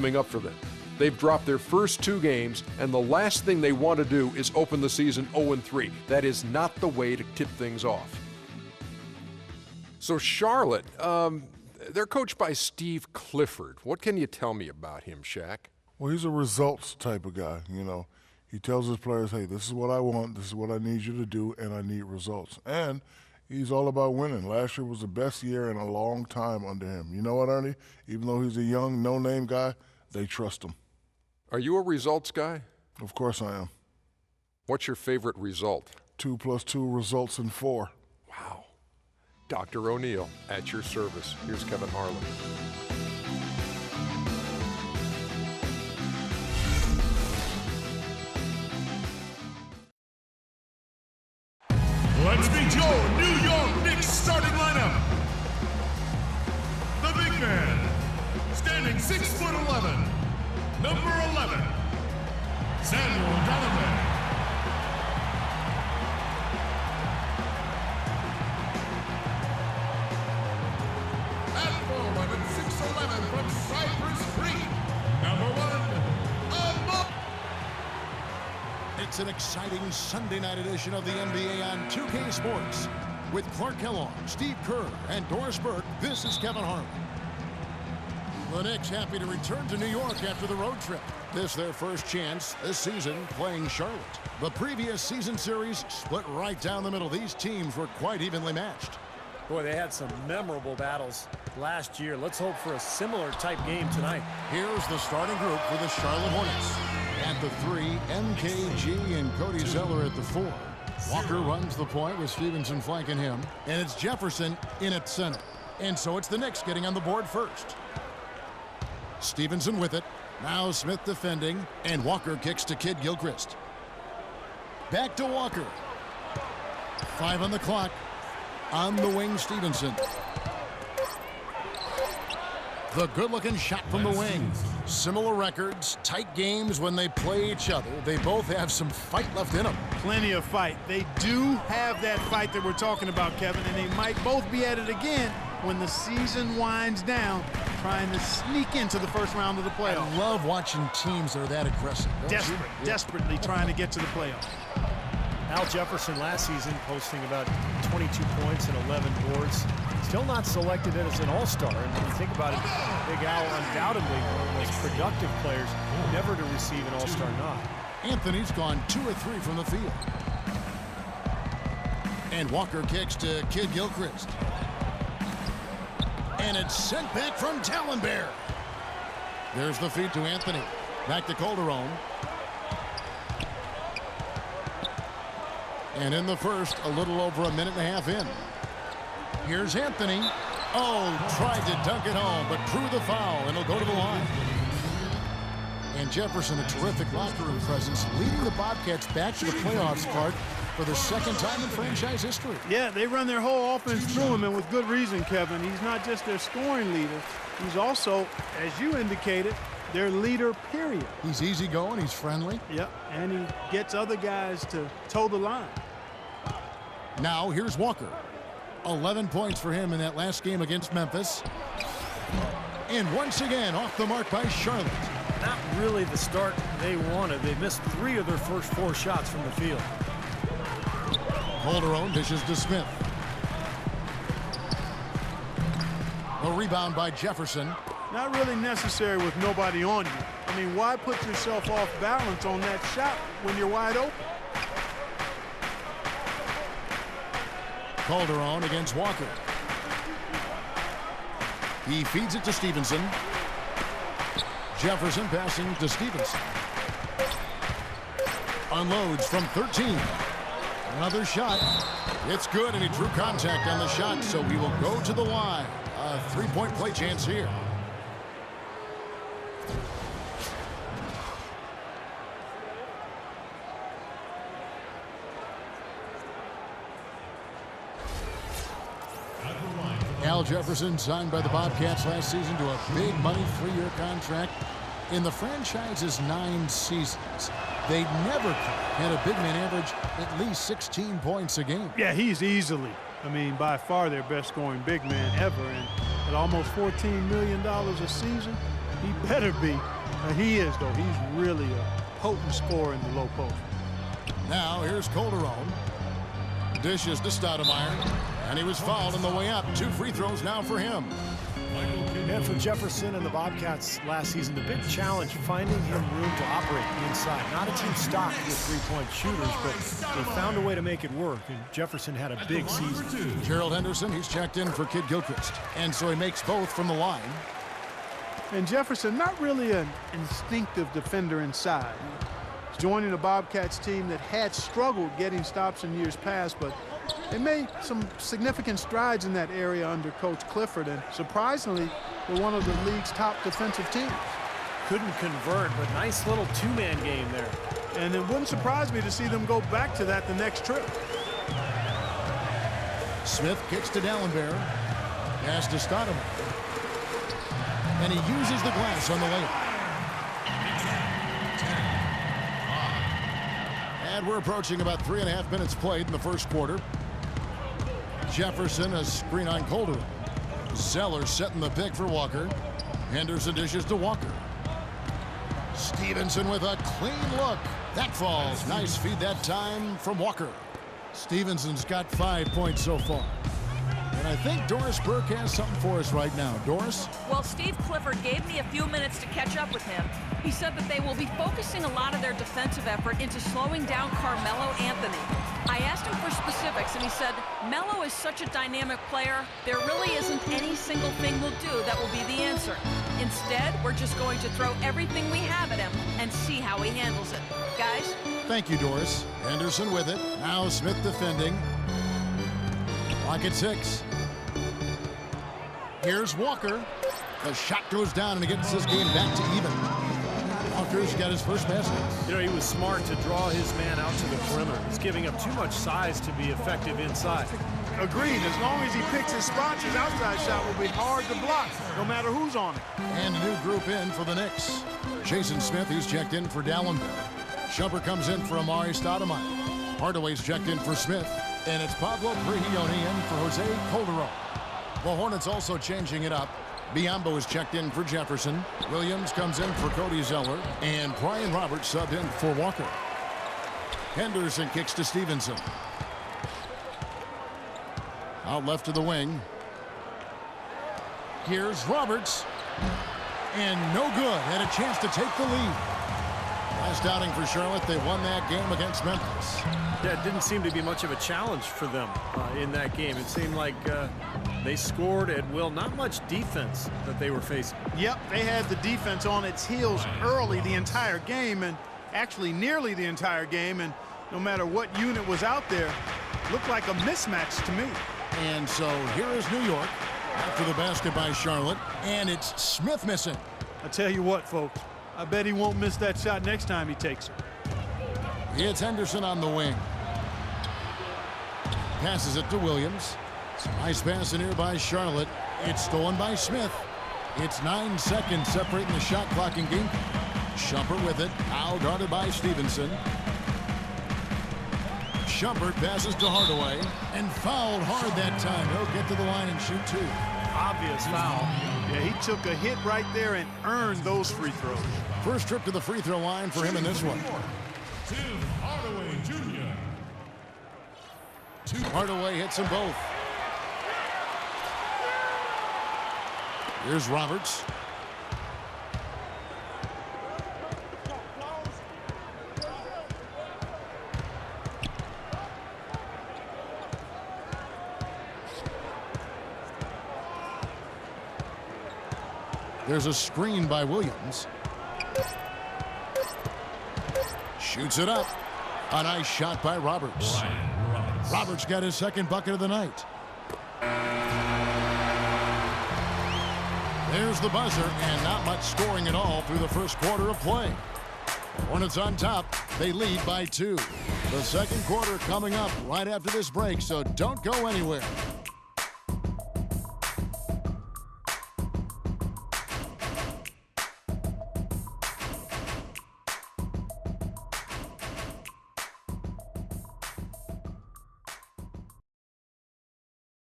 coming up for them. They've dropped their first 2 games, and the last thing they want to do is open the season 0-3. That is not the way to tip things off. So Charlotte, they're coached by Steve Clifford. What can you tell me about him, Shaq? Well, he's a results type of guy, you know. He tells his players, hey, this is what I want, this is what I need you to do, and I need results. And he's all about winning. Last year was the best year in a long time under him. You know what, Ernie? Even though he's a young, no-name guy, they trust him. Are you a results guy? Of course I am. What's your favorite result? 2 + 2 results in 4. Wow. Dr. O'Neill, at your service. Here's Kevin Harlan. Let's meet your New York Knicks starting lineup. The big man, standing 6'11", number 11, Samuel Donovan. At forward and 6'11" from Cypress Creek, number 1, It's an exciting Sunday night edition of the NBA on 2K Sports. With Clark Kellogg, Steve Kerr, and Doris Burke, this is Kevin Harlan. The Knicks happy to return to New York after the road trip. This their first chance this season playing Charlotte. The previous season series split right down the middle. These teams were quite evenly matched. Boy, they had some memorable battles last year. Let's hope for a similar type game tonight. Here's the starting group for the Charlotte Hornets. At the 3, MKG and Cody Zeller at the 4. Walker runs the point with Stevenson flanking him. And it's Jefferson in at center. And so it's the Knicks getting on the board first. Stevenson with it. Now Smith defending. And Walker kicks to Kid Gilchrist. Back to Walker. 5 on the clock. On the wing, Stevenson. The good-looking shot from the wing. Similar records, tight games when they play each other. They both have some fight left in them. Plenty of fight. They do have that fight that we're talking about, Kevin, and they might both be at it again when the season winds down, trying to sneak into the first round of the playoffs. I love watching teams that are that aggressive. Desperately trying to get to the playoffs. Al Jefferson last season posting about 22 points and 11 boards. Still not selected as an all-star. And when you think about it, Big Al undoubtedly one of the most productive players never to receive an all-star nod. Anthony's gone 2 or 3 from the field. And Walker kicks to Kid Gilchrist. And it's sent back from Talonbear. There's the feed to Anthony. Back to Calderon. And in the first, a little over a minute and a half in. Here's Anthony. Oh, tried to dunk it home, but drew the foul, and he'll go to the line. And Jefferson, a terrific locker room presence, leading the Bobcats back to the playoffs, Clark, for the second time in franchise history. Yeah, they run their whole offense through him, and with good reason, Kevin. He's not just their scoring leader. He's also, as you indicated, their leader, period. He's easygoing, he's friendly. Yep, and he gets other guys to toe the line. Now, here's Walker. 11 points for him in that last game against Memphis. And once again, off the mark by Charlotte. Not really the start they wanted. They missed 3 of their first 4 shots from the field. Calderon dishes to Smith. A rebound by Jefferson. Not really necessary with nobody on you. I mean, why put yourself off balance on that shot when you're wide open? Calderon against Walker. He feeds it to Stevenson. Jefferson passing to Stevenson. Unloads from 13. Another shot. It's good, and he drew contact on the shot, so he will go to the line. A 3-point play chance here. Al Jefferson signed by the Bobcats last season to a big money 3-year contract. In the franchise's 9 seasons, they never had a big man average at least 16 points a game. Yeah, he's easily, by far their best scoring big man ever. And at almost $14 million a season, He better be. He is, though. He's really a potent scorer in the low post. Now here's Calderon. Dishes to Stoudemire, and he was fouled on the way up. 2 free throws now for him. And for Jefferson and the Bobcats last season, the big challenge, finding him room to operate inside. Not a team stocked with three-point shooters, but they found a way to make it work, and Jefferson had a big season. Gerald Henderson, he's checked in for Kid Gilchrist, and so he makes both from the line. And Jefferson, not really an instinctive defender inside. He's joining a Bobcats team that had struggled getting stops in years past, but they made some significant strides in that area under Coach Clifford, and surprisingly, they're one of the league's top defensive teams. Couldn't convert, but nice little two-man game there. And it wouldn't surprise me to see them go back to that the next trip. Smith kicks to Dallenberg. Pass to Stoudemire. And he uses the glass on the layup. And we're approaching about 3.5 minutes played in the first quarter. Jefferson, a screen on Calderon. Zeller setting the pick for Walker. Henderson dishes to Walker. Stevenson with a clean look. That falls. Nice feed that time from Walker. Stevenson's got 5 points so far. And I think Doris Burke has something for us right now. Doris? Well, Steve Clifford gave me a few minutes to catch up with him. He said that they will be focusing a lot of their defensive effort into slowing down Carmelo Anthony. I asked him for specifics, and he said, Melo is such a dynamic player, there really isn't any single thing we'll do that will be the answer. Instead, we're just going to throw everything we have at him and see how he handles it. Guys? Thank you, Doris. Henderson with it. Now Smith defending. Clock at 6. Here's Walker. The shot goes down, and he gets this game back to even. Walker's got his first basket. You know, he was smart to draw his man out to the perimeter. He's giving up too much size to be effective inside. Agreed. As long as he picks his spots, his outside shot will be hard to block, no matter who's on it. And a new group in for the Knicks. Jason Smith, he's checked in for Dallenberg. Shumpert comes in for Amari Stoudemire. Hardaway's checked in for Smith. And it's Pablo Prigioni in for Jose Calderon. The Hornets also changing it up. Biombo is checked in for Jefferson. Williams comes in for Cody Zeller. And Brian Roberts subbed in for Walker. Henderson kicks to Stevenson. Out left to the wing. Here's Roberts. And no good. Had a chance to take the lead. Last outing for Charlotte, they won that game against Memphis. Yeah, it didn't seem to be much of a challenge for them in that game. It seemed like they scored at will. Not much defense that they were facing. Yep, they had the defense on its heels early the entire game, and actually nearly the entire game, and no matter what unit was out there, looked like a mismatch to me. And so here is New York after the basket by Charlotte, and it's Smith missing. I tell you what, folks, I bet he won't miss that shot next time he takes it. It's Henderson on the wing. Passes it to Williams. Nice pass in here by Charlotte. It's stolen by Smith. It's 9 seconds separating the shot clock and game. Shumpert with it. Now guarded by Stevenson. Shumpert passes to Hardaway and fouled hard that time. He'll get to the line and shoot 2. Obvious foul. Yeah, he took a hit right there and earned those free throws. First trip to the free throw line for him in this one. Tim Hardaway Jr. Hardaway hits them both. Here's Roberts. There's a screen by Williams. Shoots it up. A nice shot by Roberts. Roberts got his second bucket of the night. There's the buzzer, and not much scoring at all through the first quarter of play. Hornets on top. They lead by 2. The second quarter coming up right after this break, so don't go anywhere.